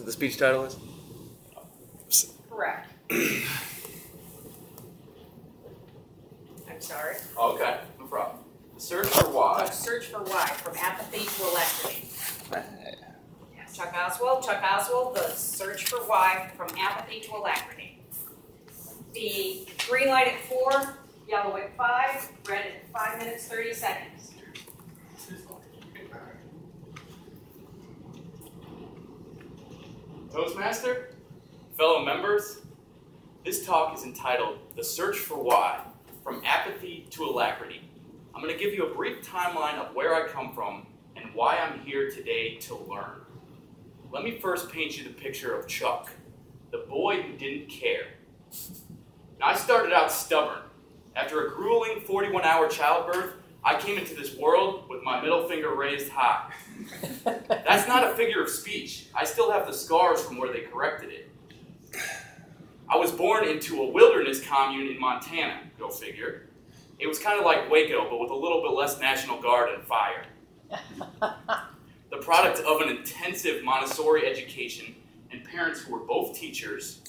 the speech title is? Correct. I'm sorry. Okay, no problem. The search for why. Search for why, from apathy to alacrity. Chuck Oswald, the search for why, from apathy to alacrity. The green light at 4, yellow at 5, red at 5 minutes, 30 seconds. Toastmaster, fellow members, this talk is entitled The Search for Why, From Apathy to Alacrity. I'm going to give you a brief timeline of where I come from and why I'm here today to learn. Let me first paint you the picture of Chuck, the boy who didn't care. Now, I started out stubborn. After a grueling 41-hour childbirth, I came into this world with my middle finger raised high. That's not a figure of speech. I still have the scars from where they corrected it. I was born into a wilderness commune in Montana, go figure. It was kind of like Waco, but with a little bit less National Guard and fire. The product of an intensive Montessori education and parents who were both teachers,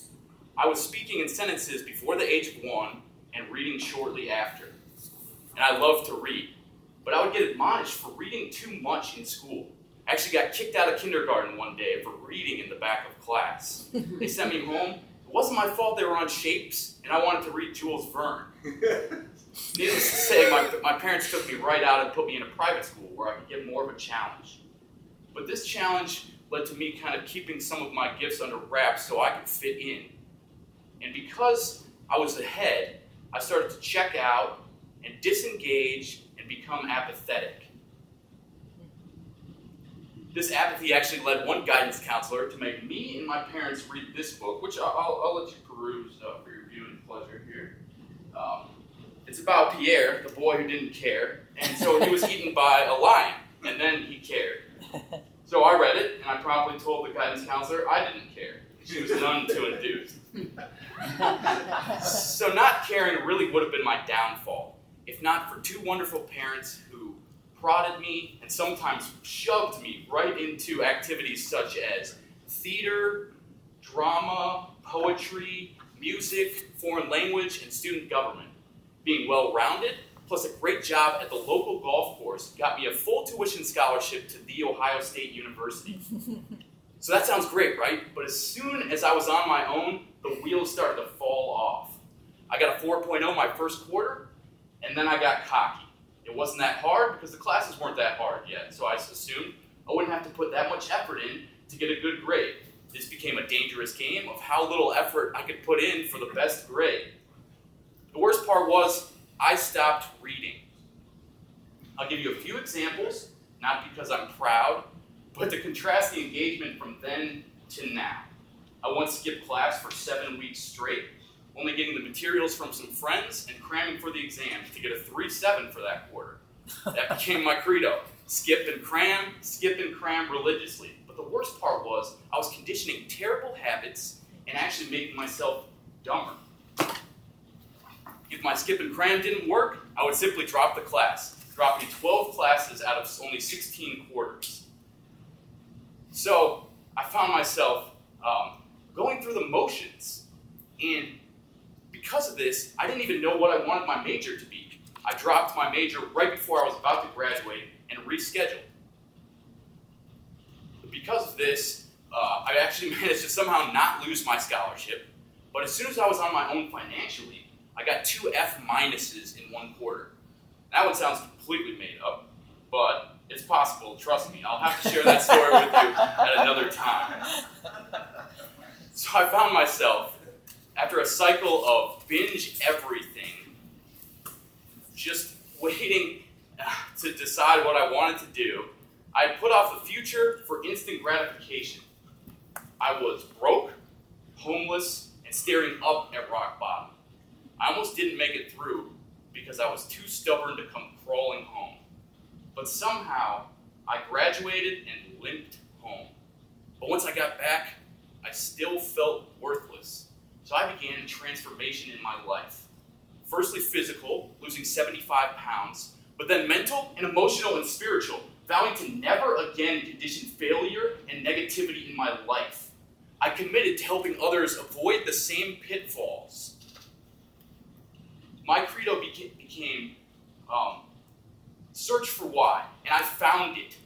I was speaking in sentences before the age of 1 and reading shortly after. And I loved to read, but I would get admonished for reading too much in school. I actually got kicked out of kindergarten one day for reading in the back of class. They sent me home. It wasn't my fault they were on shapes, and I wanted to read Jules Verne. Needless to say, my parents took me right out and put me in a private school where I could get more of a challenge. But this challenge led to me kind of keeping some of my gifts under wraps so I could fit in. And because I was ahead, I started to check out and disengage and become apathetic. This apathy actually led one guidance counselor to make me and my parents read this book, which I'll let you peruse for your viewing pleasure here. It's about Pierre, the boy who didn't care, and so he was eaten by a lion, and then he cared. So I read it, and I promptly told the guidance counselor I didn't care. She was none too enthused. So not caring really would have been my downfall, if not for two wonderful parents who prodded me and sometimes shoved me right into activities such as theater, drama, poetry, music, foreign language, and student government. Being well-rounded, plus a great job at the local golf course, got me a full tuition scholarship to The Ohio State University. So that sounds great, right? But as soon as I was on my own, the wheels started to fall off. I got a 4.0 my first quarter, and then I got cocky. It wasn't that hard because the classes weren't that hard yet, so I assumed I wouldn't have to put that much effort in to get a good grade. This became a dangerous game of how little effort I could put in for the best grade. The worst part was I stopped reading. I'll give you a few examples, not because I'm proud, but to contrast the engagement from then to now. I once skipped class for 7 weeks straight, only getting the materials from some friends and cramming for the exams to get a 3.7 for that quarter. That became my credo. Skip and cram religiously. But the worst part was I was conditioning terrible habits and actually making myself dumber. If my skip and cram didn't work, I would simply drop the class, dropping 12 classes out of only 16 quarters. So I found myself going through the motions, and because of this, I didn't even know what I wanted my major to be. I dropped my major right before I was about to graduate and rescheduled. Because of this, I actually managed to somehow not lose my scholarship, but as soon as I was on my own financially, I got 2 F minuses in 1 quarter. That one sounds completely made up, but it's possible, trust me. I'll have to share that story with you at another time. So I found myself, after a cycle of binge everything, just waiting to decide what I wanted to do, I put off the future for instant gratification. I was broke, homeless, and staring up at rock bottom. I almost didn't make it through because I was too stubborn to come crawling home. But somehow, I graduated and limped home. But once I got back, I still felt worthless. So I began a transformation in my life. Firstly physical, losing 75 pounds, but then mental and emotional and spiritual, vowing to never again condition failure and negativity in my life. I committed to helping others avoid the same pitfalls. My credo became search for why, and I found it.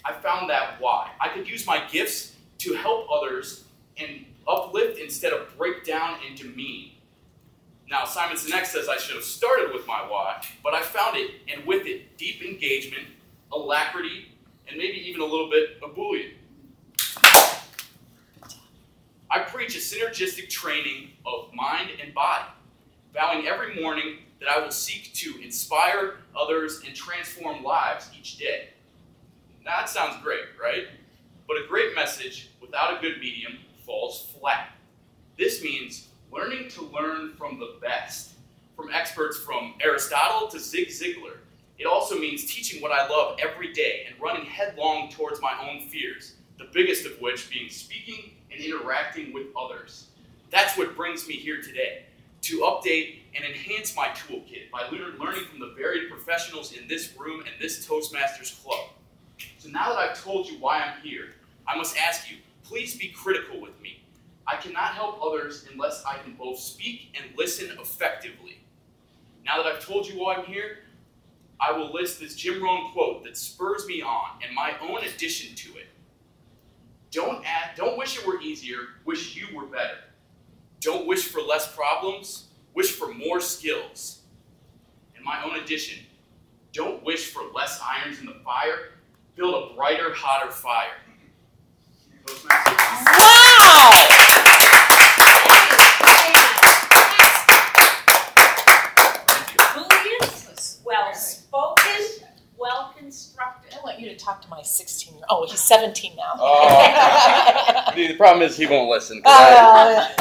I found that why. I could use my gifts to help others and uplift instead of break down and demean. Now, Simon Sinek says I should have started with my why, but I found it, and with it, deep engagement, alacrity, and maybe even a little bit of bullying. I preach a synergistic training of mind and body, vowing every morning that I will seek to inspire others and transform lives each day. Now, that sounds great, right? But a great message without a good medium falls flat. This means learning to learn from the best, from experts from Aristotle to Zig Ziglar. It also means teaching what I love every day and running headlong towards my own fears, the biggest of which being speaking and interacting with others. That's what brings me here today, to update and enhance my toolkit by learning from the varied professionals in this room and this Toastmasters club. So now that I've told you why I'm here, I must ask you, please be critical with me. I cannot help others unless I can both speak and listen effectively. Now that I've told you why I'm here, I will list this Jim Rohn quote that spurs me on and my own addition to it. Don't wish it were easier, wish you were better. Don't wish for less problems, wish for more skills. And my own addition, don't wish for less irons in the fire, build a brighter, hotter fire. Wow! Well spoken, well constructed. I want you to talk to my 16-year-old. Oh, he's 17 now. Oh, the problem is he won't listen.